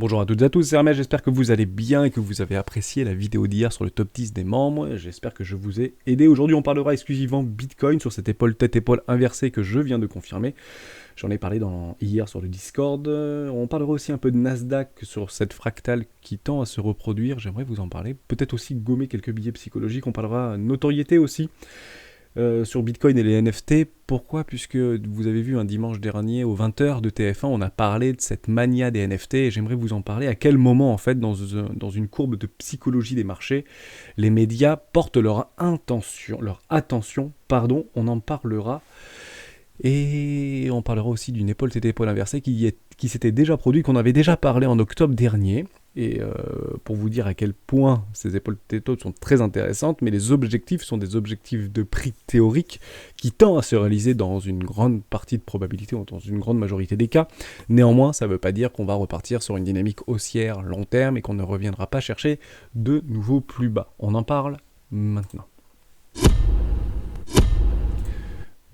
Bonjour à toutes et à tous, c'est Hermès, j'espère que vous allez bien et que vous avez apprécié la vidéo d'hier sur le top 10 des membres. J'espère que je vous ai aidé. Aujourd'hui, on parlera exclusivement Bitcoin sur cette épaule tête-épaule inversée que je viens de confirmer. J'en ai parlé hier sur le Discord. On parlera aussi un peu de Nasdaq sur cette fractale qui tend à se reproduire. J'aimerais vous en parler. Peut-être aussi gommer quelques billets psychologiques. On parlera notoriété aussi. Sur Bitcoin et les NFT. Pourquoi? Puisque vous avez vu un dimanche dernier aux 20h de TF1, on a parlé de cette mania des NFT et j'aimerais vous en parler. À quel moment, en fait, dans une courbe de psychologie des marchés, les médias portent leur attention, on en parlera. Et on parlera aussi d'une épaule tête-épaule inversée qui s'était déjà produite, qu'on avait déjà parlé en octobre dernier. Et pour vous dire à quel point ces épaules tête-épaule sont très intéressantes, mais les objectifs sont des objectifs de prix théoriques qui tendent à se réaliser dans une grande partie de probabilité, ou dans une grande majorité des cas. Néanmoins, ça ne veut pas dire qu'on va repartir sur une dynamique haussière long terme et qu'on ne reviendra pas chercher de nouveaux plus bas. On en parle maintenant.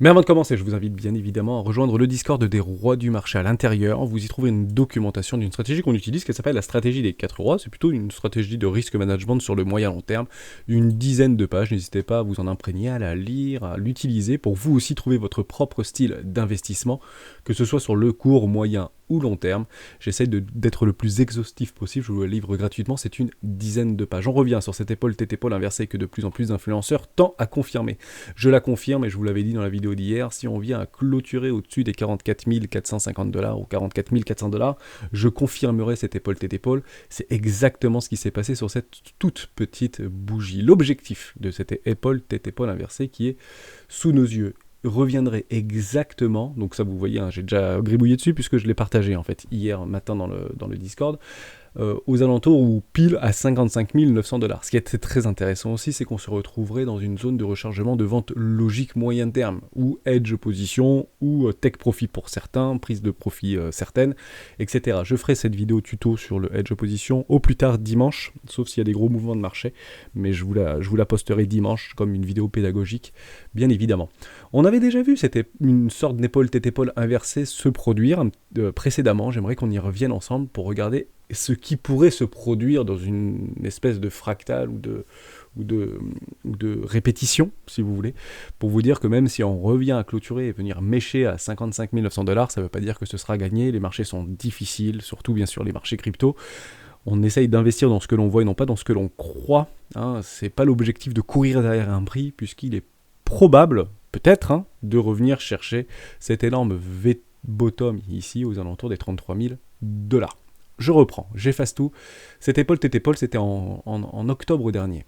Mais avant de commencer, je vous invite bien évidemment à rejoindre le Discord des rois du marché à l'intérieur. Vous y trouverez une documentation d'une stratégie qu'on utilise qui s'appelle la stratégie des 4 rois. C'est plutôt une stratégie de risque management sur le moyen long terme. Une dizaine de pages, n'hésitez pas à vous en imprégner, à la lire, à l'utiliser pour vous aussi trouver votre propre style d'investissement, que ce soit sur le court, moyen ou long terme. J'essaye d'être le plus exhaustif possible, je vous le livre gratuitement, c'est une dizaine de pages. On revient sur cette épaule tête-épaule inversée que de plus en plus d'influenceurs tendent à confirmer. Je la confirme et je vous l'avais dit dans la vidéo d'hier, si on vient à clôturer au-dessus des 44 450 $ ou 44 400 $, je confirmerai cette épaule tête-épaule. C'est exactement ce qui s'est passé sur cette toute petite bougie. L'objectif de cette épaule tête-épaule inversée qui est sous nos yeux reviendrait exactement, donc ça vous voyez, hein, j'ai déjà gribouillé dessus puisque je l'ai partagé en fait hier matin dans le Discord, aux alentours ou pile à 55 900 $. Ce qui était très intéressant aussi, c'est qu'on se retrouverait dans une zone de rechargement de vente logique moyen terme, ou edge position, ou take profit pour certains, prise de profit certaines, etc. Je ferai cette vidéo tuto sur le edge position au plus tard dimanche, sauf s'il y a des gros mouvements de marché, mais je vous la posterai dimanche comme une vidéo pédagogique, bien évidemment. On avait déjà vu une sorte d'épaule tête-épaule inversée se produire précédemment. J'aimerais qu'on y revienne ensemble pour regarder ce qui pourrait se produire dans une espèce de fractal ou de répétition, si vous voulez, pour vous dire que même si on revient à clôturer et venir mécher à 55 900 $, ça ne veut pas dire que ce sera gagné. Les marchés sont difficiles, surtout bien sûr les marchés crypto. On essaye d'investir dans ce que l'on voit et non pas dans ce que l'on croit. Hein. C'est pas l'objectif de courir derrière un prix, puisqu'il est probable, peut-être, de revenir chercher cet énorme V-bottom ici aux alentours des 33 000 $. Je reprends, j'efface tout. Cette épaule tête-épaule, c'était en octobre dernier.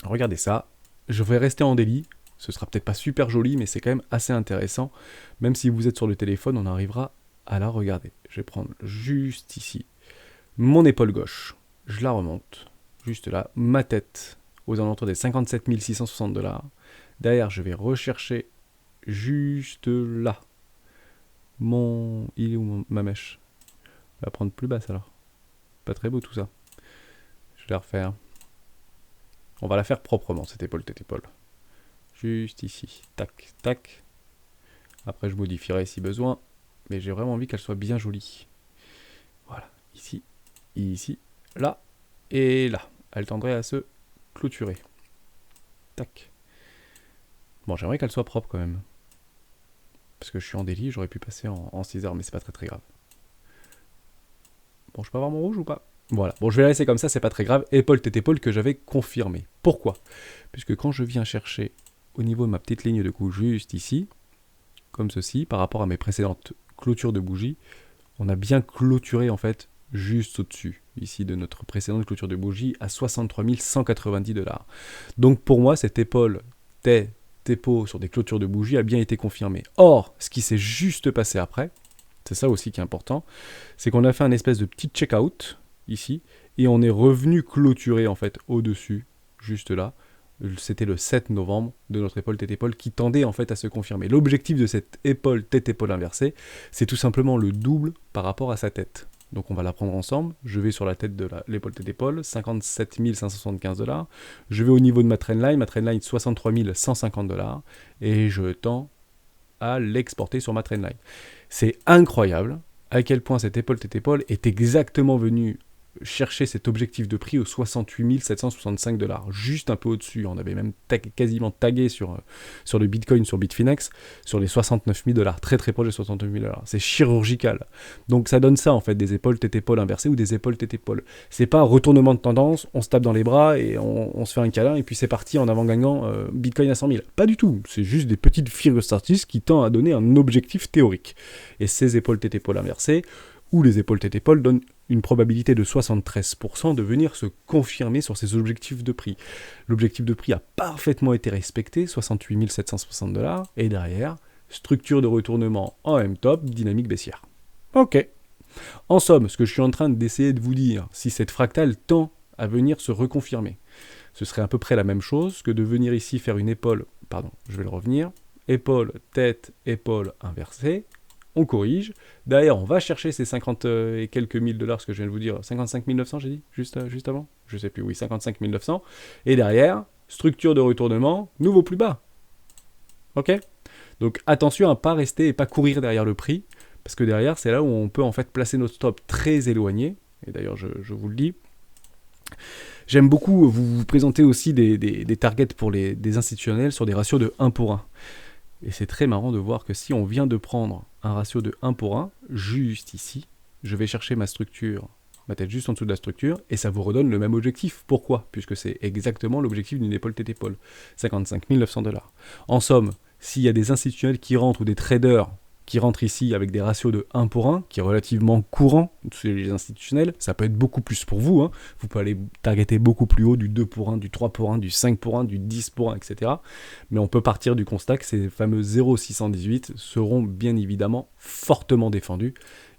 Regardez ça, je vais rester en daily. Ce sera peut-être pas super joli, mais c'est quand même assez intéressant. Même si vous êtes sur le téléphone, on arrivera à la regarder. Je vais prendre juste ici mon épaule gauche. Je la remonte, juste là. Ma tête aux alentours des 57 660 $. Derrière, je vais rechercher juste là. Il est où ma mèche? On va prendre plus basse alors. Pas très beau tout ça. Je vais la refaire. On va la faire proprement, cette épaule tête-épaule. Juste ici. Tac, tac. Après, je modifierai si besoin. Mais j'ai vraiment envie qu'elle soit bien jolie. Voilà. Ici, là et là. Elle tendrait à se clôturer. Tac. Bon, j'aimerais qu'elle soit propre quand même. Parce que je suis en délit, j'aurais pu passer en 6 heures, mais c'est pas très grave. Bon, je peux avoir mon rouge ou pas? Voilà. Bon, je vais la laisser comme ça, c'est pas très grave. Épaule tête-épaule que j'avais confirmé. Pourquoi? Puisque quand je viens chercher au niveau de ma petite ligne de coup juste ici, comme ceci, par rapport à mes précédentes clôtures de bougie, on a bien clôturé en fait juste au-dessus, ici de notre précédente clôture de bougie, à 63 190 $. Donc pour moi, cette épaule tête-épaule sur des clôtures de bougie a bien été confirmée. Or, ce qui s'est juste passé après, c'est ça aussi qui est important, c'est qu'on a fait un espèce de petit check-out, ici, et on est revenu clôturer en fait au-dessus, juste là. C'était le 7 novembre de notre épaule tête-épaule qui tendait en fait à se confirmer. L'objectif de cette épaule tête-épaule inversée, c'est tout simplement le double par rapport à sa tête. Donc on va la prendre ensemble. Je vais sur la tête de l'épaule tête-épaule, 57 575 $. Je vais au niveau de ma trendline 63 150 $, et je tends à l'exporter sur ma trendline. C'est incroyable à quel point cette épaule tête épaule est exactement venue chercher cet objectif de prix aux 68 765 $, juste un peu au-dessus. On avait même quasiment tagué sur le Bitcoin, sur Bitfinex, sur les 69 000 $, très très proche des 69 000 $. C'est chirurgical. Donc ça donne ça en fait, des épaules tête épaule inversées ou des épaules tête épaule. C'est pas un retournement de tendance, on se tape dans les bras et on se fait un câlin et puis c'est parti en avant gagnant Bitcoin à 100 000. Pas du tout. C'est juste des petites figures statistiques qui tendent à donner un objectif théorique. Et ces épaules tête épaule inversées ou les épaules tête épaule donnent une probabilité de 73% de venir se confirmer sur ces objectifs de prix. L'objectif de prix a parfaitement été respecté, 68 760 $, et derrière, structure de retournement en M-top, dynamique baissière. Ok. En somme, ce que je suis en train d'essayer de vous dire, si cette fractale tend à venir se reconfirmer, ce serait à peu près la même chose que de venir ici faire une épaule, pardon, je vais le revenir, épaule, tête, épaule inversée, on corrige, derrière on va chercher ces 50 et quelques mille dollars, ce que je viens de vous dire, 55 900 j'ai dit, juste avant, je sais plus, oui, 55 900, et derrière, structure de retournement, nouveau plus bas, ok. Donc attention à ne pas rester et pas courir derrière le prix, parce que derrière c'est là où on peut en fait placer notre stop très éloigné, et d'ailleurs je vous le dis. J'aime beaucoup vous présenter aussi des targets pour des institutionnels sur des ratios de 1 pour 1. Et c'est très marrant de voir que si on vient de prendre un ratio de 1 pour 1, juste ici, je vais chercher ma structure, ma tête juste en dessous de la structure, et ça vous redonne le même objectif. Pourquoi ? Puisque c'est exactement l'objectif d'une épaule tête épaule, 55 900 $. En somme, s'il y a des institutionnels qui rentrent ou des traders qui rentrent ici avec des ratios de 1 pour 1, qui est relativement courant chez les institutionnels, ça peut être beaucoup plus pour vous, hein. Vous pouvez aller targeter beaucoup plus haut, du 2 pour 1, du 3 pour 1, du 5 pour 1, du 10 pour 1, etc. Mais on peut partir du constat que ces fameux 0,618 seront bien évidemment fortement défendus.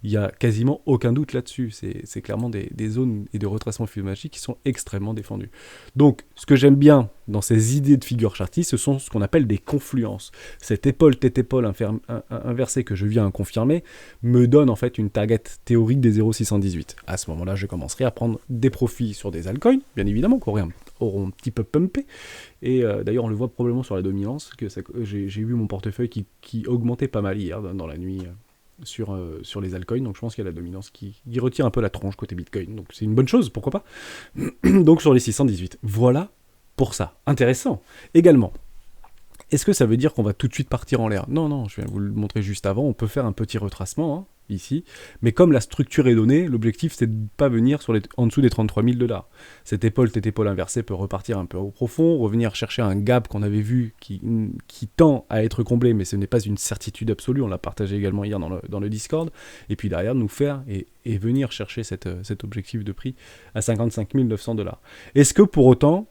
Il n'y a quasiment aucun doute là-dessus. C'est clairement des zones et de retracement Fibonacci qui sont extrêmement défendus. Donc, ce que j'aime bien dans ces idées de figure chartiste, ce sont ce qu'on appelle des confluences. Cette épaule, tête épaule inversée que je viens à confirmer me donne en fait une target théorique des 0,618. À ce moment-là, je commencerai à prendre des profits sur des altcoins, bien évidemment, qui auront un petit peu pumpé. Et d'ailleurs, on le voit probablement sur la dominance, que j'ai vu mon portefeuille qui augmentait pas mal hier dans la nuit. Sur les altcoins, donc je pense qu'il y a la dominance qui retire un peu la tronche côté Bitcoin, donc c'est une bonne chose, pourquoi pas. Donc sur les 618, voilà pour ça. Intéressant. Également, est-ce que ça veut dire qu'on va tout de suite partir en l'air ? Non, je viens de vous le montrer juste avant, on peut faire un petit retracement, hein, ici, mais comme la structure est donnée, l'objectif c'est de ne pas venir en dessous des 33 000 $. Cette épaule, tête épaule inversée peut repartir un peu au profond, revenir chercher un gap qu'on avait vu qui tend à être comblé, mais ce n'est pas une certitude absolue, on l'a partagé également hier dans le Discord, et puis derrière nous faire et venir chercher cet objectif de prix à 55 900 $. Est-ce que pour autant,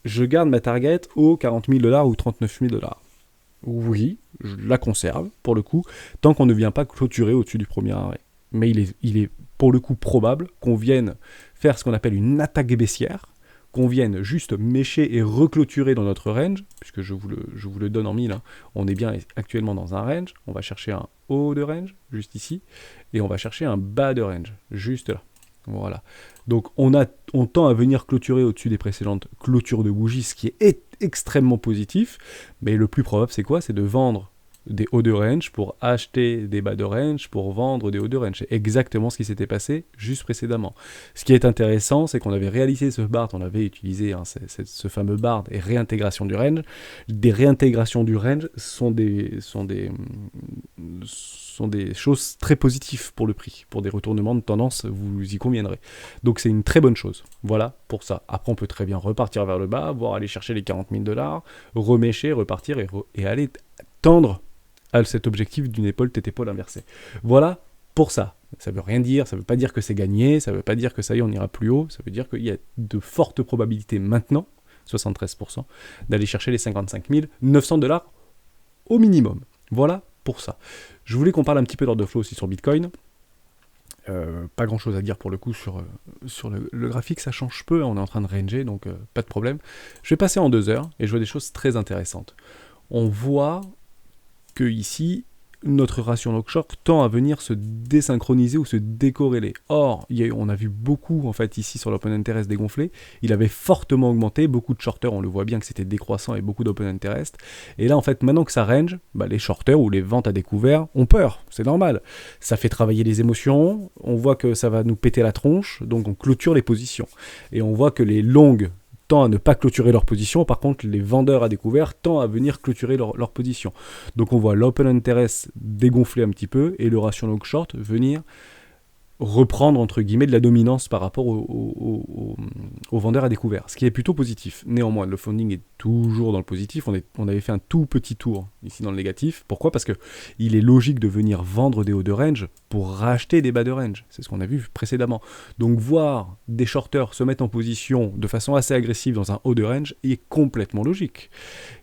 je garde ma target aux 40 000 $ ou 39 000 $? Oui, je la conserve, pour le coup, tant qu'on ne vient pas clôturer au-dessus du premier arrêt. Mais il est pour le coup probable qu'on vienne faire ce qu'on appelle une attaque baissière, qu'on vienne juste mécher et reclôturer dans notre range, puisque je vous le donne en mille, hein. On est bien actuellement dans un range, on va chercher un haut de range, juste ici, et on va chercher un bas de range, juste là. Voilà. Donc on tend à venir clôturer au-dessus des précédentes clôtures de bougies, ce qui est extrêmement positif, mais le plus probable c'est quoi ? C'est de vendre des hauts de range pour acheter des bas de range pour vendre des hauts de range. C'est exactement ce qui s'était passé juste précédemment. Ce qui est intéressant, c'est qu'on avait réalisé ce BART, on avait utilisé ce fameux BART et réintégration du range. Des réintégrations du range sont des choses très positives pour le prix, pour des retournements de tendance, vous y conviendrez. Donc c'est une très bonne chose. Voilà pour ça. Après on peut très bien repartir vers le bas, voire aller chercher les 40 000 $, remécher, repartir et aller tendre à cet objectif d'une épaule tête épaule inversée. Voilà pour ça. Ça veut rien dire, ça veut pas dire que c'est gagné, ça veut pas dire que ça y est on ira plus haut, ça veut dire qu'il y a de fortes probabilités maintenant, 73%, d'aller chercher les 55 900 $ au minimum. Voilà pour ça. Je voulais qu'on parle un petit peu d'ordre de flow aussi sur Bitcoin. Pas grand chose à dire pour le coup sur le graphique, ça change peu, on est en train de ranger, donc pas de problème. Je vais passer en 2 heures et je vois des choses très intéressantes. On voit que ici, notre ratio long short tend à venir se désynchroniser ou se décorréler. Or, on a vu beaucoup en fait ici sur l'open interest dégonflé, il avait fortement augmenté, beaucoup de shorters, on le voit bien que c'était décroissant et beaucoup d'open interest. Et là en fait maintenant que ça range, les shorters ou les ventes à découvert ont peur, c'est normal. Ça fait travailler les émotions, on voit que ça va nous péter la tronche, donc on clôture les positions. Et on voit que les longues tendent à ne pas clôturer leur position, par contre les vendeurs à découvert tendent à venir clôturer leur position. Donc on voit l'open interest dégonfler un petit peu et le ratio long short venir reprendre entre guillemets de la dominance par rapport aux vendeurs à découvert, ce qui est plutôt positif. Néanmoins, le funding est toujours dans le positif, on avait fait un tout petit tour ici dans le négatif. Pourquoi ? Parce que il est logique de venir vendre des hauts de range pour racheter des bas de range, c'est ce qu'on a vu précédemment. Donc voir des shorters se mettre en position de façon assez agressive dans un haut de range est complètement logique.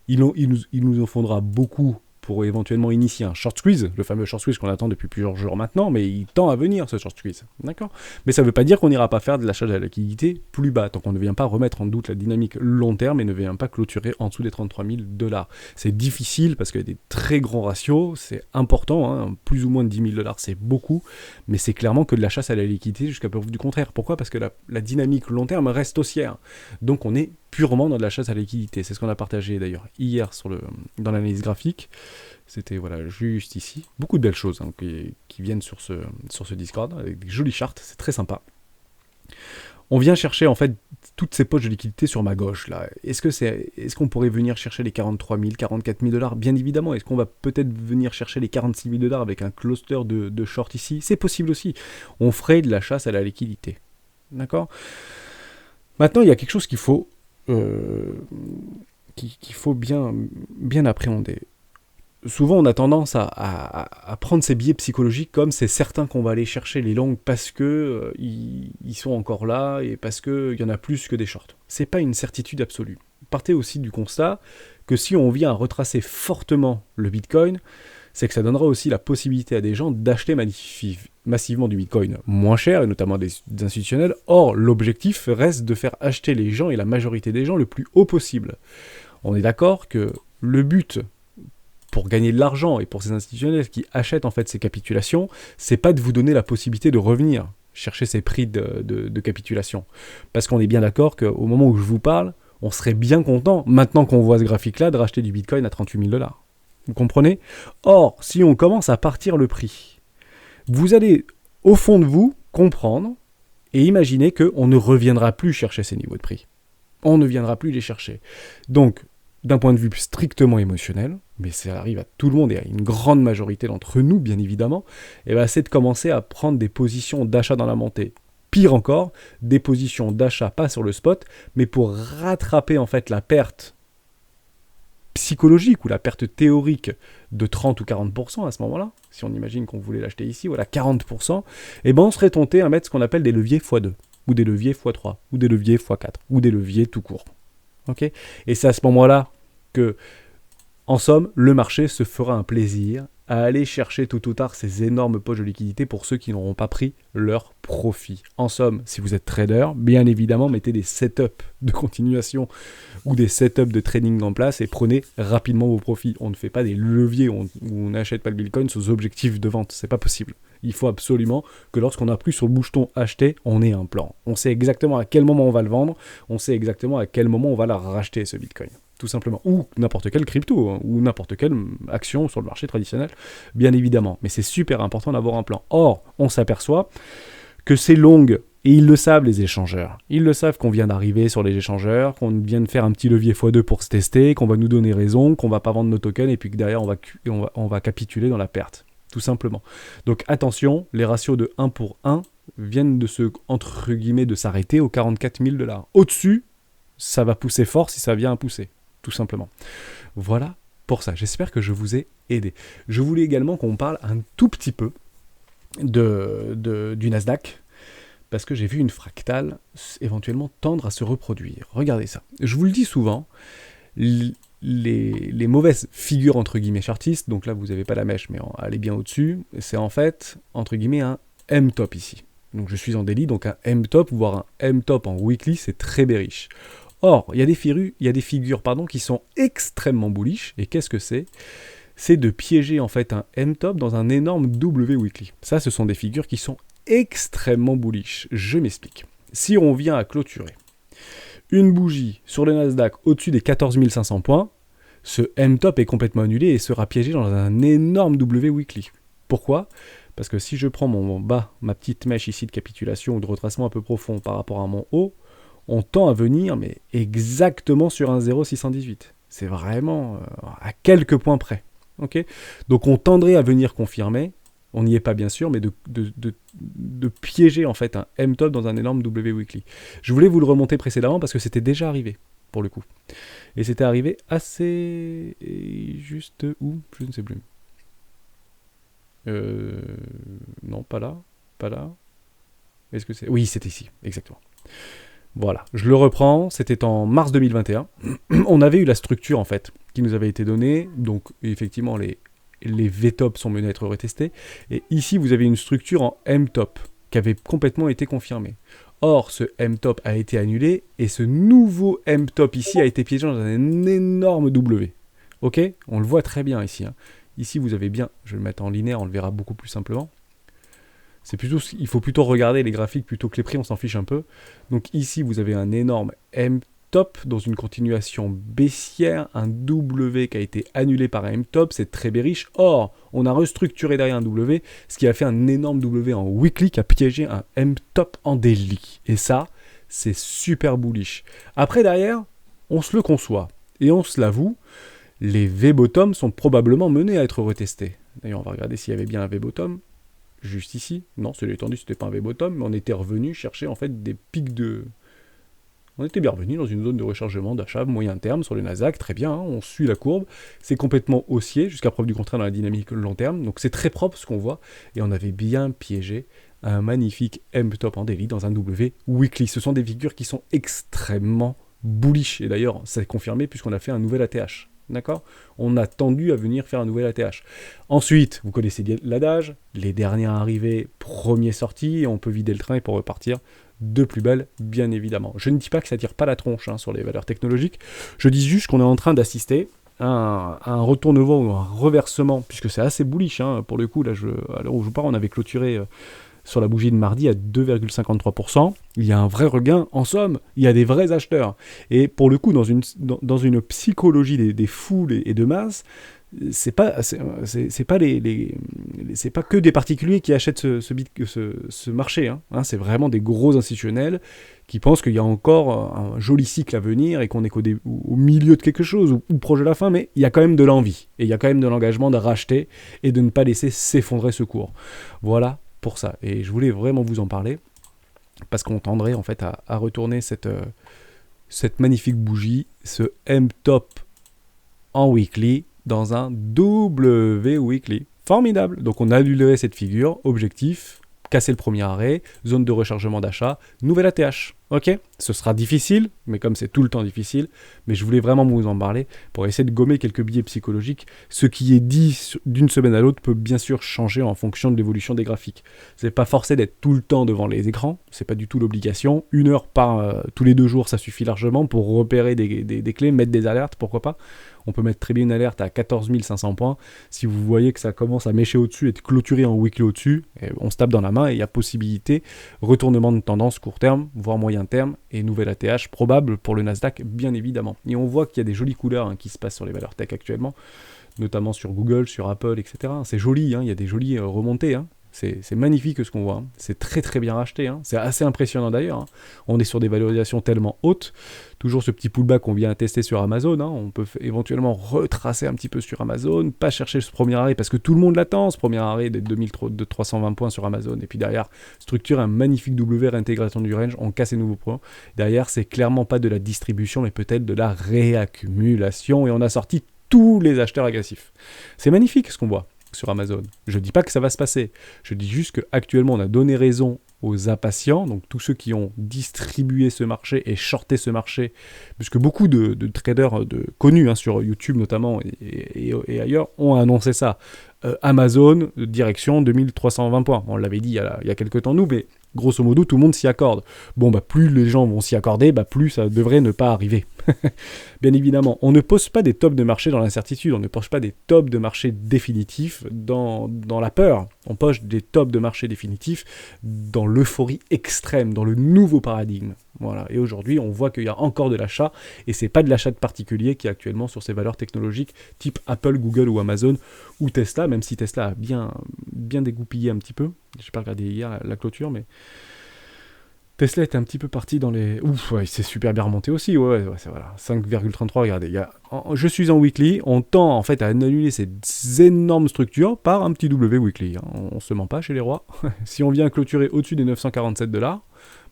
Il nous en faudra beaucoup pour éventuellement initier un short squeeze, le fameux short squeeze qu'on attend depuis plusieurs jours maintenant, mais il tend à venir ce short squeeze, d'accord ? Mais ça ne veut pas dire qu'on n'ira pas faire de l'achat de la liquidité plus bas, tant qu'on ne vient pas remettre en doute la dynamique long terme et ne vient pas clôturer en dessous des 33 000 $. C'est difficile parce qu'il y a des très grands ratios, c'est important, hein, plus ou moins de 10 000 $, c'est beaucoup, mais c'est clairement que de la chasse à la liquidité jusqu'à preuve du contraire. Pourquoi ? Parce que la dynamique long terme reste haussière, donc on est purement dans de la chasse à la liquidité. C'est ce qu'on a partagé d'ailleurs hier dans l'analyse graphique. C'était juste ici. Beaucoup de belles choses qui viennent sur ce Discord, avec des jolies charts, c'est très sympa. On vient chercher en fait toutes ces poches de liquidité sur ma gauche là. Est-ce qu'on pourrait venir chercher les 43 000, 44 000 $? Bien évidemment. Est-ce qu'on va peut-être venir chercher les 46 000 $ avec un cluster de short ici? C'est possible aussi. On ferait de la chasse à la liquidité. D'accord ? Maintenant, il y a quelque chose qu'il faut bien appréhender. Souvent, on a tendance à prendre ces biais psychologiques comme c'est certain qu'on va aller chercher les longues parce que ils sont encore là et parce qu'il y en a plus que des shorts. C'est pas une certitude absolue. Partez aussi du constat que si on vient à retracer fortement le Bitcoin, c'est que ça donnera aussi la possibilité à des gens d'acheter massivement du Bitcoin moins cher, et notamment des institutionnels. Or, l'objectif reste de faire acheter les gens et la majorité des gens le plus haut possible. On est d'accord que le but pour gagner de l'argent et pour ces institutionnels qui achètent en fait ces capitulations, c'est pas de vous donner la possibilité de revenir chercher ces prix de capitulation. Parce qu'on est bien d'accord qu'au moment où je vous parle, on serait bien content, maintenant qu'on voit ce graphique-là, de racheter du Bitcoin à 38 000 $. Vous comprenez ? Or, si on commence à partir le prix, vous allez au fond de vous comprendre et imaginer qu'on ne reviendra plus chercher ces niveaux de prix. On ne viendra plus les chercher. Donc, d'un point de vue strictement émotionnel, mais ça arrive à tout le monde et à une grande majorité d'entre nous, bien évidemment, c'est de commencer à prendre des positions d'achat dans la montée. Pire encore, des positions d'achat pas sur le spot, mais pour rattraper en fait la perte psychologique ou la perte théorique de 30 ou 40% à ce moment-là, si on imagine qu'on voulait l'acheter ici, 40%, on serait tenté à mettre ce qu'on appelle des leviers x2, ou des leviers x3, ou des leviers x4, ou des leviers tout court. Okay ? Et c'est à ce moment-là que, en somme, le marché se fera un plaisir à aller chercher tôt ou tard ces énormes poches de liquidité pour ceux qui n'auront pas pris leur profit. En somme, si vous êtes trader, bien évidemment, mettez des setups de continuation ou des setups de trading en place et prenez rapidement vos profits. On ne fait pas des leviers où on n'achète pas le Bitcoin sous objectif de vente, c'est pas possible. Il faut absolument que lorsqu'on appuie sur le bouton acheter, on ait un plan. On sait exactement à quel moment on va le vendre, on sait exactement à quel moment on va la racheter ce Bitcoin. Tout simplement. Ou n'importe quelle crypto, hein, ou n'importe quelle action sur le marché traditionnel, bien évidemment. Mais c'est super important d'avoir un plan. Or, on s'aperçoit que c'est longue, et ils le savent les échangeurs. Ils le savent qu'on vient d'arriver sur les échangeurs, qu'on vient de faire un petit levier x2 pour se tester, qu'on va nous donner raison, qu'on va pas vendre nos tokens, et puis que derrière on va capituler dans la perte. Tout simplement. Donc attention, les ratios de 1 pour 1 viennent de entre guillemets, de s'arrêter aux 44 000 $. Au-dessus, ça va pousser fort si ça vient à pousser. Tout simplement. Voilà pour ça. J'espère que je vous ai aidé. Je voulais également qu'on parle un tout petit peu du Nasdaq, parce que j'ai vu une fractale éventuellement tendre à se reproduire. Regardez ça. Je vous le dis souvent, les mauvaises figures entre guillemets chartistes, donc là vous n'avez pas la mèche, mais elle est bien au-dessus, c'est en fait entre guillemets un M-top ici. Donc je suis en daily, donc un M-top, voire un M-top en weekly, c'est très bearish. Or, il y a des figures qui sont extrêmement bullish, et qu'est-ce que c'est ? c'est de piéger en fait un M-top dans un énorme W weekly. Ça, ce sont des figures qui sont extrêmement bullish. Je m'explique. Si on vient à clôturer une bougie sur le Nasdaq au-dessus des 14 500 points, ce M-top est complètement annulé et sera piégé dans un énorme W weekly. Pourquoi ? Parce que si je prends mon bas, ma petite mèche ici de capitulation ou de retracement un peu profond par rapport à mon haut, on tend à venir mais exactement sur un 0,618. C'est vraiment à quelques points près. Okay, donc on tendrait à venir confirmer, on n'y est pas bien sûr, mais de piéger en fait un M-top dans un énorme W weekly. Je voulais vous le remonter précédemment parce que c'était déjà arrivé pour le coup. Et c'était arrivé assez... juste où ? Je ne sais plus. Non, pas là. Pas là. Est-ce que c'est... Oui, c'était ici, exactement. Voilà, je le reprends, c'était en mars 2021. On avait eu la structure en fait qui nous avait été donnée, donc effectivement les V-top sont menés à être retestés. Et ici vous avez une structure en M-top qui avait complètement été confirmée. Or, ce M-top a été annulé et ce nouveau M-top ici a été piégé dans un énorme W. Ok ? On le voit très bien ici. Hein. Ici, vous avez bien, je vais le mettre en linéaire, on le verra beaucoup plus simplement. Il faut plutôt regarder les graphiques plutôt que les prix, on s'en fiche un peu. Donc ici, vous avez un énorme M-top dans une continuation baissière, un W qui a été annulé par un M-top, c'est très bearish. Or, on a restructuré derrière un W, ce qui a fait un énorme W en weekly qui a piégé un M-top en daily. Et ça, c'est super bullish. Après, derrière, on se le conçoit et on se l'avoue, les V-bottom sont probablement menés à être retestés. D'ailleurs, on va regarder s'il y avait bien un V-bottom. Juste ici, non, c'est l'étendue, c'était pas un V-bottom, mais on était revenu chercher en fait des pics de... On était bien revenu dans une zone de rechargement d'achat moyen terme sur le Nasdaq, très bien, hein, on suit la courbe, c'est complètement haussier, jusqu'à preuve du contraire dans la dynamique long terme, donc c'est très propre ce qu'on voit, et on avait bien piégé un magnifique M-top en daily dans un W weekly. Ce sont des figures qui sont extrêmement bullish, et d'ailleurs, ça est confirmé puisqu'on a fait un nouvel ATH. D'accord ? On a tendu à venir faire un nouvel ATH. Ensuite, vous connaissez l'adage, les derniers arrivés, premiers sortis, et on peut vider le train et pour repartir de plus belle, bien évidemment. Je ne dis pas que ça tire pas la tronche hein, sur les valeurs technologiques, je dis juste qu'on est en train d'assister à un retournement ou un reversement, puisque c'est assez bullish, hein, pour le coup, là, à l'heure où je vous parle, on avait clôturé... sur la bougie de mardi à 2,53%, il y a un vrai regain, en somme, il y a des vrais acheteurs. Et pour le coup, dans une psychologie des foules et de masse, c'est pas que des particuliers qui achètent ce marché. Hein. C'est vraiment des gros institutionnels qui pensent qu'il y a encore un joli cycle à venir et qu'on est au milieu de quelque chose ou proche de la fin, mais il y a quand même de l'envie et il y a quand même de l'engagement de racheter et de ne pas laisser s'effondrer ce cours. Voilà pour ça. Et je voulais vraiment vous en parler parce qu'on tendrait en fait à retourner cette magnifique bougie, ce M-top en weekly dans un W weekly. Formidable. Donc on annulerait cette figure, objectif, casser le premier arrêt, zone de rechargement d'achat, nouvelle ATH. Ok ? Ce sera difficile, mais comme c'est tout le temps difficile, mais je voulais vraiment vous en parler pour essayer de gommer quelques biais psychologiques. Ce qui est dit d'une semaine à l'autre peut bien sûr changer en fonction de l'évolution des graphiques. C'est pas forcé d'être tout le temps devant les écrans, c'est pas du tout l'obligation. 1 heure tous les 2 jours, ça suffit largement pour repérer des clés, mettre des alertes, pourquoi pas. On peut mettre très bien une alerte à 14 500 points. Si vous voyez que ça commence à mécher au-dessus et de clôturer en weekly au-dessus, on se tape dans la main et il y a possibilité, retournement de tendance court terme, voire moyen terme, et nouvelle ATH probable pour le Nasdaq, bien évidemment. Et on voit qu'il y a des jolies couleurs qui se passent sur les valeurs tech actuellement, notamment sur Google, sur Apple, etc. C'est joli, il y a des jolies remontées. C'est magnifique ce qu'on voit. C'est très très bien racheté. C'est assez impressionnant d'ailleurs. On est sur des valorisations tellement hautes. Toujours ce petit pullback qu'on vient tester sur Amazon. On peut éventuellement retracer un petit peu sur Amazon, pas chercher ce premier arrêt parce que tout le monde l'attend, ce premier arrêt de 2320 points sur Amazon. Et puis derrière, structure un magnifique W, réintégration du range, on casse les nouveaux points. Derrière, c'est clairement pas de la distribution, mais peut-être de la réaccumulation. Et on a sorti tous les acheteurs agressifs. C'est magnifique ce qu'on voit sur Amazon. Je ne dis pas que ça va se passer. Je dis juste qu'actuellement, on a donné raison aux impatients, donc tous ceux qui ont distribué ce marché et shorté ce marché, puisque beaucoup de traders connus sur YouTube notamment et ailleurs ont annoncé ça. Amazon, direction 2320 points. On l'avait dit il y a quelques temps nous, mais Grosso modo, tout le monde s'y accorde. Bon, plus les gens vont s'y accorder, plus ça devrait ne pas arriver. Bien évidemment, on ne pose pas des tops de marché dans l'incertitude, on ne pose pas des tops de marché définitifs dans la peur. On pose des tops de marché définitifs dans l'euphorie extrême, dans le nouveau paradigme. Voilà. Et aujourd'hui, on voit qu'il y a encore de l'achat, et c'est pas de l'achat de particulier qui est actuellement sur ces valeurs technologiques type Apple, Google ou Amazon ou Tesla, même si Tesla a bien dégoupillé un petit peu. J'ai pas regardé hier la clôture, mais Tesla était un petit peu parti dans les... Ouf, ouais, c'est super bien remonté aussi, ouais c'est voilà. 5,33, regardez, je suis en weekly, on tend en fait à annuler ces énormes structures par un petit W weekly, hein. On se ment pas chez les rois. Si on vient clôturer au-dessus des 947$,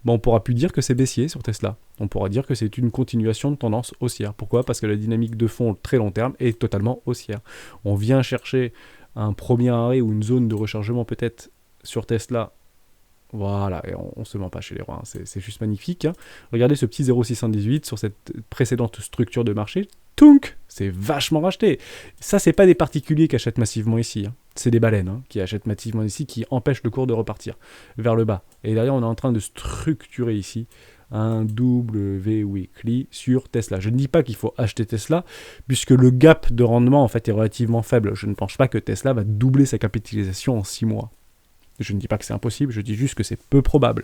on pourra plus dire que c'est baissier sur Tesla. On pourra dire que c'est une continuation de tendance haussière. Pourquoi ? Parce que la dynamique de fond très long terme est totalement haussière. On vient chercher un premier arrêt ou une zone de rechargement peut-être sur Tesla. Voilà, et on se ment pas chez les rois, hein. C'est juste magnifique, hein. Regardez ce petit 0,618 sur cette précédente structure de marché. Tounk, c'est vachement racheté. Ça, c'est pas des particuliers qui achètent massivement ici, hein. C'est des baleines, hein, qui achètent massivement ici, qui empêchent le cours de repartir vers le bas. Et derrière, on est en train de structurer ici un W weekly sur Tesla. Je ne dis pas qu'il faut acheter Tesla, puisque le gap de rendement en fait est relativement faible. Je ne pense pas que Tesla va doubler sa capitalisation en 6 mois. Je ne dis pas que c'est impossible, je dis juste que c'est peu probable.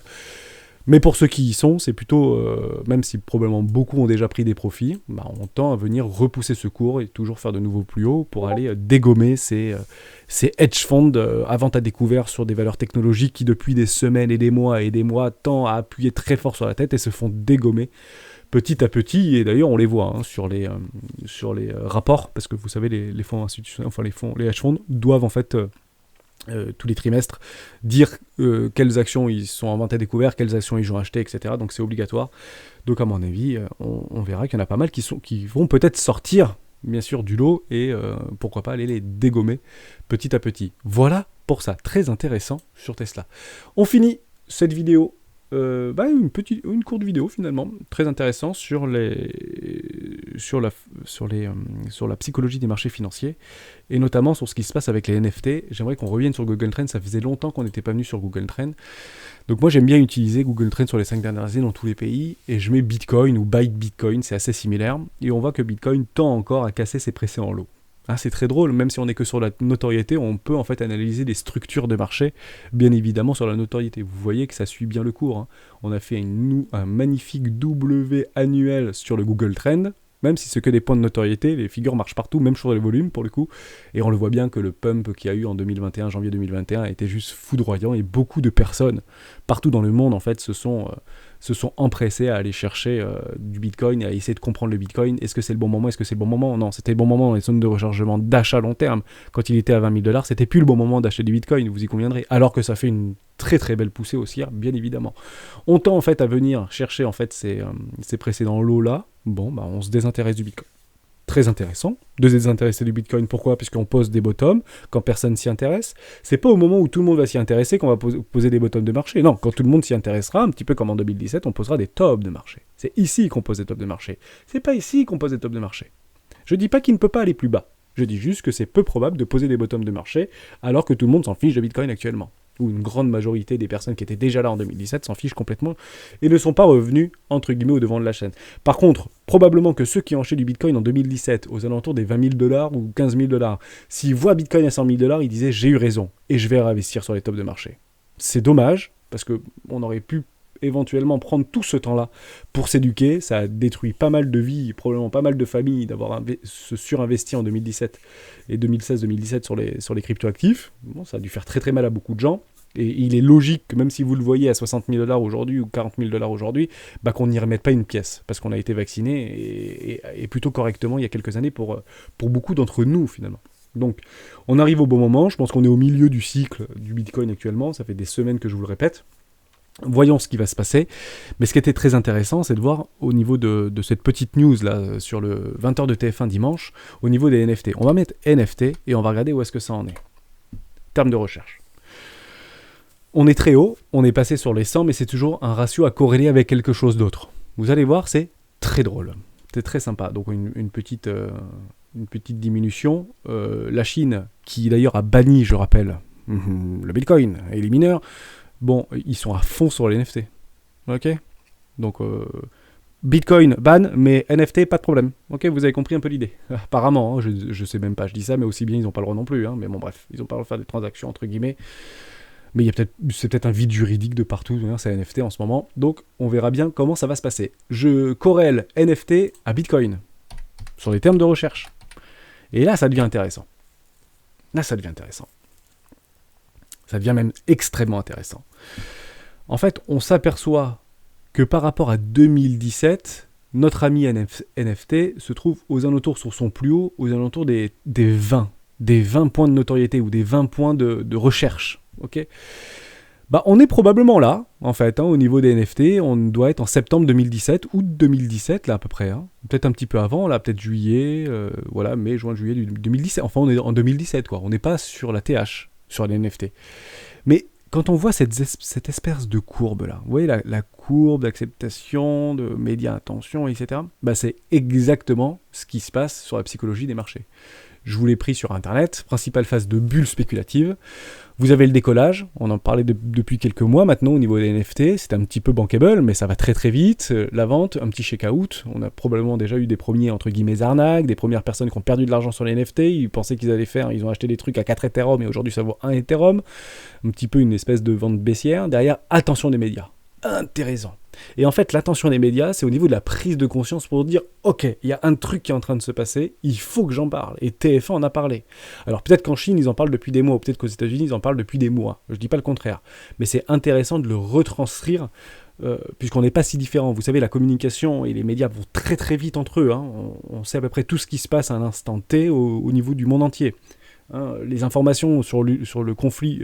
Mais pour ceux qui y sont, c'est plutôt, même si probablement beaucoup ont déjà pris des profits, on tend à venir repousser ce cours et toujours faire de nouveaux plus hauts pour aller dégommer ces hedge funds à vente à découvert sur des valeurs technologiques qui depuis des semaines et des mois tendent à appuyer très fort sur la tête et se font dégommer petit à petit. Et d'ailleurs on les voit, hein, sur les rapports, parce que vous savez les fonds institutionnels, enfin les hedge funds doivent en fait... tous les trimestres, dire quelles actions ils sont en vente à découvert, quelles actions ils ont achetées, etc. Donc c'est obligatoire. Donc à mon avis, on verra qu'il y en a pas mal qui vont peut-être sortir, bien sûr, du lot et pourquoi pas aller les dégommer petit à petit. Voilà pour ça, très intéressant sur Tesla. On finit cette vidéo. Une courte vidéo finalement très intéressante sur la psychologie des marchés financiers et notamment sur ce qui se passe avec les NFT. J'aimerais qu'on revienne sur Google Trends, ça faisait longtemps qu'on n'était pas venu sur Google Trends. Donc moi j'aime bien utiliser Google Trends sur les 5 dernières années dans tous les pays et je mets Bitcoin ou Byte Bitcoin, c'est assez similaire et on voit que Bitcoin tend encore à casser ses précédents lots. Ah, c'est très drôle, même si on n'est que sur la notoriété, on peut en fait analyser des structures de marché, bien évidemment sur la notoriété. Vous voyez que ça suit bien le cours, hein. On a fait un magnifique W annuel sur le Google Trend, même si c'est que des points de notoriété, les figures marchent partout, même sur les volumes pour le coup, et on le voit bien que le pump qu'il y a eu en 2021, janvier 2021, était juste foudroyant, et beaucoup de personnes, partout dans le monde en fait, se sont empressés à aller chercher du Bitcoin et à essayer de comprendre le Bitcoin. Est-ce que c'est le bon moment ? Est-ce que c'est le bon moment ? Non, c'était le bon moment dans les zones de rechargement d'achat long terme. Quand il était à 20 000$, c'était plus le bon moment d'acheter du Bitcoin, vous y conviendrez. Alors que ça fait une très très belle poussée haussière, bien évidemment. On tend en fait à venir chercher en fait ces précédents lots-là. On se désintéresse du Bitcoin. Très intéressant de se désintéresser du Bitcoin. Pourquoi ? Puisqu'on pose des bottoms quand personne s'y intéresse. C'est pas au moment où tout le monde va s'y intéresser qu'on va poser des bottoms de marché. Non, quand tout le monde s'y intéressera, un petit peu comme en 2017, on posera des tops de marché. C'est ici qu'on pose des tops de marché. C'est pas ici qu'on pose des tops de marché. Je dis pas qu'il ne peut pas aller plus bas. Je dis juste que c'est peu probable de poser des bottoms de marché alors que tout le monde s'en fiche de Bitcoin actuellement. Ou une grande majorité des personnes qui étaient déjà là en 2017 s'en fichent complètement et ne sont pas revenus, entre guillemets, au devant de la chaîne. Par contre, probablement que ceux qui ont acheté du Bitcoin en 2017, aux alentours des 20 000$ ou 15 000$, s'ils voient Bitcoin à 100 000$, ils disaient « j'ai eu raison et je vais réinvestir sur les tops de marché ». C'est dommage, parce qu'on aurait pu éventuellement prendre tout ce temps-là pour s'éduquer. Ça a détruit pas mal de vies, probablement pas mal de familles, d'avoir se surinvesti en 2017 et 2016-2017 sur les cryptoactifs. Ça a dû faire très très mal à beaucoup de gens. Et il est logique que même si vous le voyez à 60 000$ aujourd'hui ou 40 000$ aujourd'hui, qu'on n'y remette pas une pièce, parce qu'on a été vacciné et plutôt correctement il y a quelques années pour beaucoup d'entre nous finalement. Donc on arrive au bon moment, je pense qu'on est au milieu du cycle du Bitcoin actuellement, ça fait des semaines que je vous le répète. Voyons ce qui va se passer. Mais ce qui était très intéressant, c'est de voir au niveau de cette petite news là sur le 20h de TF1 dimanche, au niveau des NFT. On va mettre NFT et on va regarder où est-ce que ça en est. Terme de recherche. On est très haut, on est passé sur les 100, mais c'est toujours un ratio à corréler avec quelque chose d'autre. Vous allez voir, c'est très drôle. C'est très sympa. Donc une petite diminution. La Chine, qui d'ailleurs a banni, je rappelle, le Bitcoin et les mineurs, bon, ils sont à fond sur les NFT. Ok. Donc, Bitcoin, ban, mais NFT, pas de problème. Ok, vous avez compris un peu l'idée. Apparemment, hein, je sais même pas, je dis ça, mais aussi bien, ils n'ont pas le droit non plus. Hein, mais bon, bref, ils ont pas le droit de faire des transactions, entre guillemets. Mais c'est peut-être un vide juridique de partout, hein, c'est NFT en ce moment. Donc, on verra bien comment ça va se passer. Je corrèle NFT à Bitcoin, sur les termes de recherche. Et là, ça devient intéressant. Là, ça devient intéressant. Ça devient même extrêmement intéressant. En fait, on s'aperçoit que par rapport à 2017, notre ami NFT se trouve aux alentours, sur son plus haut, aux alentours des 20 points de notoriété ou des 20 points de recherche. Ok. Bah, on est probablement là, en fait, hein, au niveau des NFT. On doit être en septembre 2017, août 2017, là, à peu près. Hein. Peut-être un petit peu avant, là, peut-être juillet, voilà, mai, juin, juillet 2017. Enfin, on est en 2017, quoi. On n'est pas sur la TH, sur les NFT. Mais quand on voit cette espèce de courbe-là, vous voyez la courbe d'acceptation, de média attention, etc., bah, c'est exactement ce qui se passe sur la psychologie des marchés. Je vous l'ai pris sur Internet, principale phase de bulle spéculative. Vous avez le décollage, on en parlait depuis quelques mois maintenant au niveau des NFT, c'est un petit peu bankable, mais ça va très très vite. La vente, un petit check-out, on a probablement déjà eu des premiers entre guillemets arnaques, des premières personnes qui ont perdu de l'argent sur les NFT, ils pensaient qu'ils allaient faire, ils ont acheté des trucs à 4 Ethereum et aujourd'hui ça vaut 1 Ethereum, un petit peu une espèce de vente baissière. Derrière, attention des médias, intéressant. Et en fait, l'attention des médias, c'est au niveau de la prise de conscience pour dire « Ok, il y a un truc qui est en train de se passer, il faut que j'en parle. » Et TF1 en a parlé. Alors peut-être qu'en Chine, ils en parlent depuis des mois, ou peut-être qu'aux États-Unis, ils en parlent depuis des mois. Je ne dis pas le contraire. Mais c'est intéressant de le retranscrire, puisqu'on n'est pas si différents. Vous savez, la communication et les médias vont très très vite entre eux. Hein. On sait à peu près tout ce qui se passe à un instant T au niveau du monde entier. Hein, les informations sur le conflit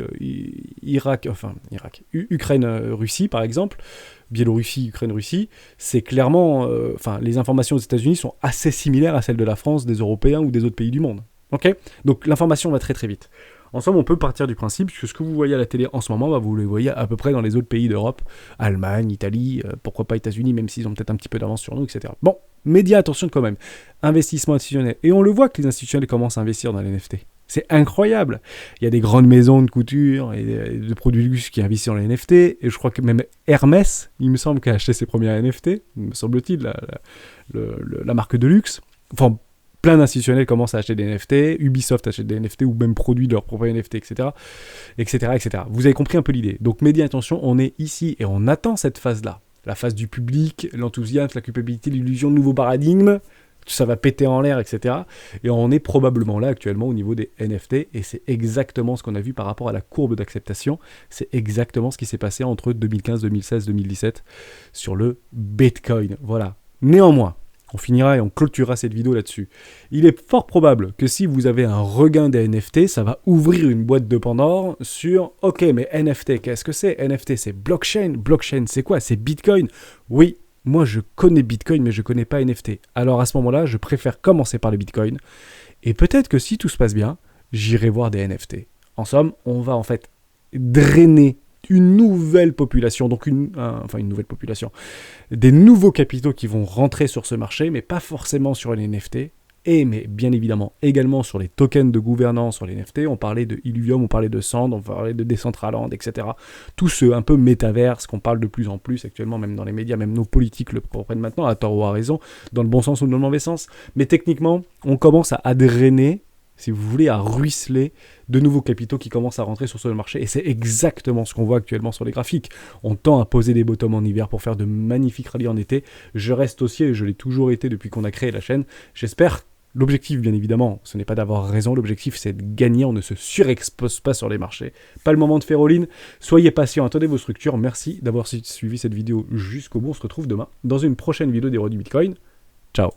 Ukraine-Russie, par exemple, Biélorussie, Ukraine-Russie, c'est clairement... les informations aux États-Unis sont assez similaires à celles de la France, des Européens ou des autres pays du monde. Okay, donc l'information va très très vite. En somme, on peut partir du principe que ce que vous voyez à la télé en ce moment, bah, vous le voyez à peu près dans les autres pays d'Europe, Allemagne, Italie, pourquoi pas États-Unis, même s'ils ont peut-être un petit peu d'avance sur nous, etc. Bon, médias, attention quand même. Investissement institutionnel. Et on le voit que les institutionnels commencent à investir dans les NFT. C'est incroyable. Il y a des grandes maisons de couture et de produits de luxe qui investissent dans les NFT. Et je crois que même Hermès, il me semble, qu'a acheté ses premiers NFT, me semble-t-il, la marque de luxe. Enfin, plein d'institutionnels commencent à acheter des NFT. Ubisoft achète des NFT ou même produit de leurs propres NFT, etc., etc., etc. Vous avez compris un peu l'idée. Donc, médias, attention, on est ici et on attend cette phase-là. La phase du public, l'enthousiasme, la culpabilité, l'illusion, le nouveau paradigme. Ça va péter en l'air, etc. Et on est probablement là actuellement au niveau des NFT, et c'est exactement ce qu'on a vu par rapport à la courbe d'acceptation. C'est exactement ce qui s'est passé entre 2015, 2016, 2017 sur le Bitcoin. Voilà. Néanmoins, on finira et on clôturera cette vidéo là-dessus. Il est fort probable que si vous avez un regain des NFT, ça va ouvrir une boîte de Pandore sur « Ok, mais NFT, qu'est-ce que c'est ? NFT, c'est blockchain. Blockchain, c'est quoi ? C'est Bitcoin ?» Oui. Moi, je connais Bitcoin, mais je ne connais pas NFT. Alors à ce moment-là, je préfère commencer par le Bitcoin. Et peut-être que si tout se passe bien, j'irai voir des NFT. En somme, on va en fait drainer une nouvelle population, donc une nouvelle population, des nouveaux capitaux qui vont rentrer sur ce marché, mais pas forcément sur les NFT. Mais bien évidemment également sur les tokens de gouvernance sur les NFT, on parlait de Illuvium, on parlait de Sand, on parlait de Decentraland, etc. Tout ce un peu métaverse qu'on parle de plus en plus actuellement, même dans les médias, même nos politiques le reprennent maintenant, à tort ou à raison, dans le bon sens ou dans le mauvais sens. Mais techniquement, on commence à drainer, si vous voulez, à ruisseler de nouveaux capitaux qui commencent à rentrer sur ce marché. Et c'est exactement ce qu'on voit actuellement sur les graphiques. On tend à poser des bottoms en hiver pour faire de magnifiques rallyes en été. Je reste haussier, et je l'ai toujours été depuis qu'on a créé la chaîne. J'espère. L'objectif, bien évidemment, ce n'est pas d'avoir raison, l'objectif c'est de gagner, on ne se surexpose pas sur les marchés. Pas le moment de faire all-in, soyez patient, attendez vos structures, merci d'avoir suivi cette vidéo jusqu'au bout, on se retrouve demain dans une prochaine vidéo des rois du Bitcoin. Ciao.